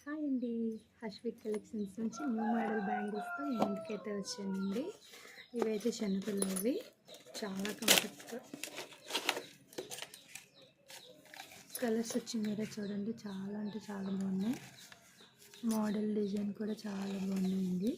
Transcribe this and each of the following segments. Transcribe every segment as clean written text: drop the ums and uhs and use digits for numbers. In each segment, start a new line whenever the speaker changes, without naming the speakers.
Hi అండి, Harshit collections నుంచి new model బ్యాంగిల్స్తో మీ ముందుకైతే వచ్చానండి. ఇవైతే చిన్నపిల్లవి, చాలా కంఫర్ట్గా కలర్స్ వచ్చి మీరే చూడండి. చాలా అంటే చాలా బాగున్నాయి. మోడల్ డిజైన్ కూడా చాలా బాగున్నాయండి.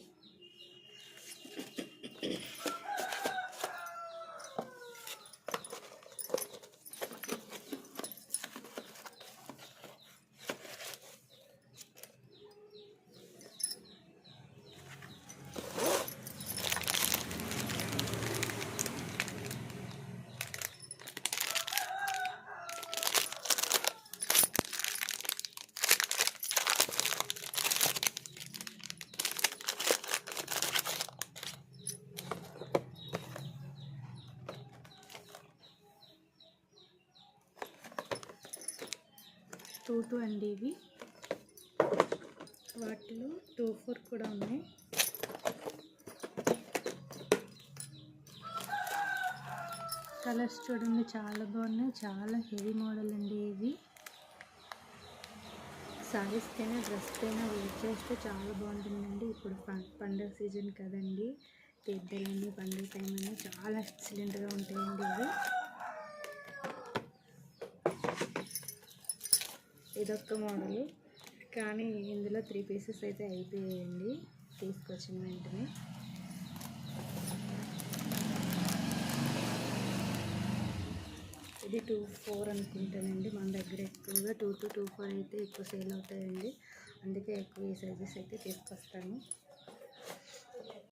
టూ అండి, ఇవి వాటిలో 2-4 కూడా ఉన్నాయి. కలర్స్ చూడండి, చాలా బాగున్నాయి. చాలా హెవీ మోడల్ అండి. ఇవి సారీస్కైనా డ్రెస్కైనా వేర్ చేస్తే చాలా బాగుంటుందండి. ఇప్పుడు పండుగ సీజన్ కదండి, తీర్థాలని పండుగ టైం అని చాలా ఎక్సలెంట్గా ఉంటాయండి. ఇదొక్క మోడలు, కానీ ఇందులో 3 పీసెస్ అయితే అయిపోయాయండి తీసుకొచ్చిన వెంటనే. ఇది 2-4 అనుకుంటానండి. మన దగ్గర ఎక్కువగా 2-4 అయితే ఎక్కువ సేల్ అవుతాయండి. అందుకే ఎక్కువ ఈ సైజెస్ అయితే తీసుకొస్తాను.